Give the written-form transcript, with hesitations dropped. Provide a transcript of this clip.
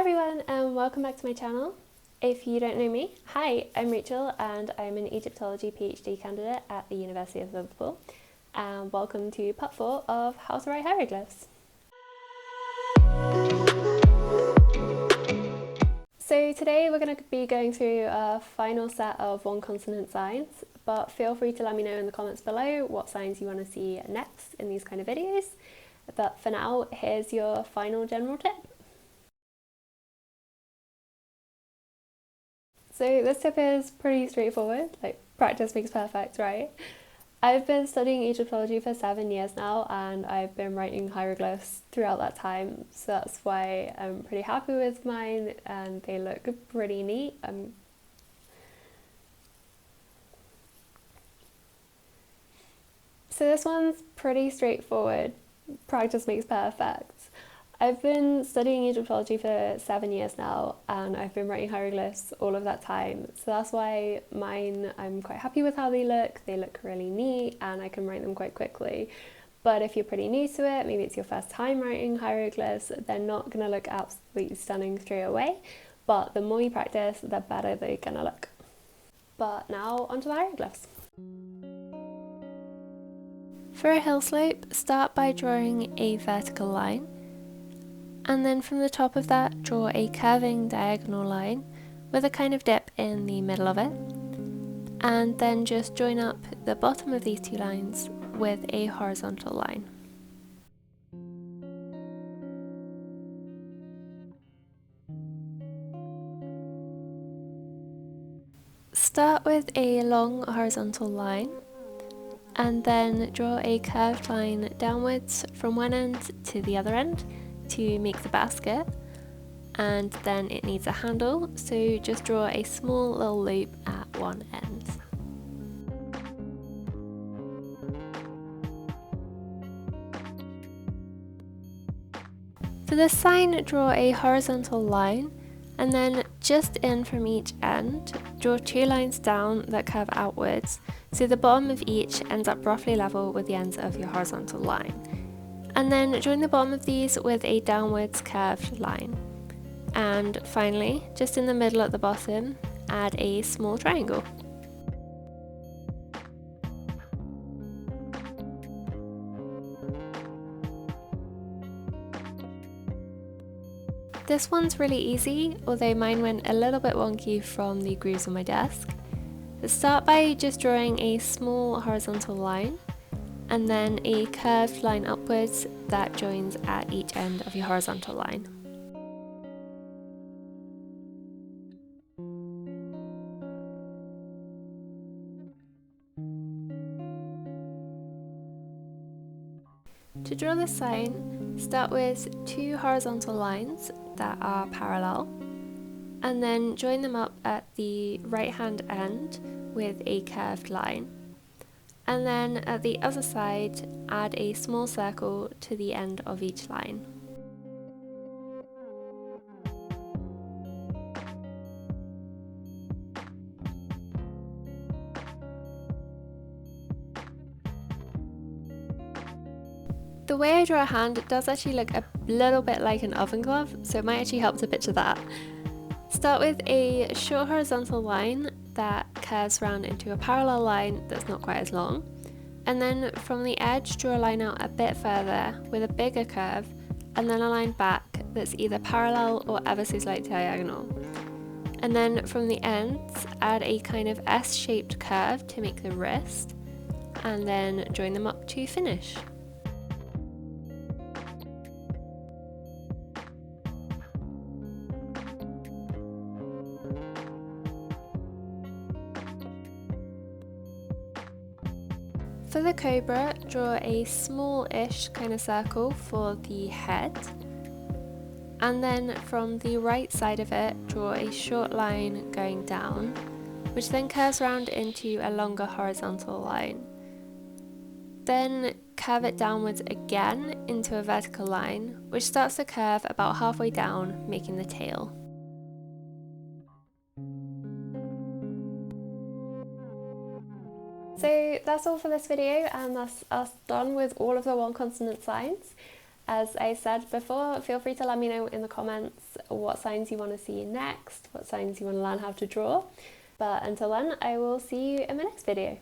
everyone and welcome back to my channel. If you don't know me, hi, I'm Rachel and I'm an Egyptology PhD candidate at the University of Liverpool, and welcome to part 4 of How to Write Hieroglyphs. So today we're going to be going through a final set of one consonant signs, but feel free to let me know in the comments below what signs you want to see next in these kind of videos. But for now, here's your final general tip. So this tip is pretty straightforward, like practice makes perfect, right? I've been studying Egyptology for 7 years now and I've been writing hieroglyphs throughout that time, so that's why I'm pretty happy with mine and they look pretty neat. So this one's pretty straightforward, practice makes perfect. I've been studying Egyptology for 7 years now and I've been writing hieroglyphs all of that time, so that's why mine, I'm quite happy with how they look really neat and I can write them quite quickly. But if you're pretty new to it, maybe it's your first time writing hieroglyphs, they're not going to look absolutely stunning straight away, but the more you practice, the better they're going to look. But now onto the hieroglyphs. For a hill slope, start by drawing a vertical line. And then from the top of that, draw a curving diagonal line with a kind of dip in the middle of it. And then just join up the bottom of these two lines with a horizontal line. Start with a long horizontal line and then draw a curved line downwards from one end to the other end to make the basket, and then it needs a handle, so just draw a small little loop at one end. For this sign, draw a horizontal line and then just in from each end, draw two lines down that curve outwards, so the bottom of each ends up roughly level with the ends of your horizontal line. And then join the bottom of these with a downwards curved line. And finally, just in the middle at the bottom, add a small triangle. This one's really easy, although mine went a little bit wonky from the grooves on my desk. Start by just drawing a small horizontal line, and then a curved line upwards that joins at each end of your horizontal line. To draw this sign, start with two horizontal lines that are parallel, and then join them up at the right hand end with a curved line. And then at the other side, add a small circle to the end of each line. The way I draw a hand does actually look a little bit like an oven glove, so it might actually help to picture that. Start with a short horizontal line that curves round into a parallel line that's not quite as long, and then from the edge draw a line out a bit further with a bigger curve, and then a line back that's either parallel or ever so slightly diagonal. And then from the ends add a kind of S-shaped curve to make the wrist, and then join them up to finish. For the cobra, draw a small-ish kind of circle for the head, and then from the right side of it, draw a short line going down, which then curves round into a longer horizontal line. Then curve it downwards again into a vertical line, which starts to curve about halfway down, making the tail. So that's all for this video, and that's us done with all of the one consonant signs. As I said before, feel free to let me know in the comments what signs you want to see next, what signs you want to learn how to draw. But until then, I will see you in my next video.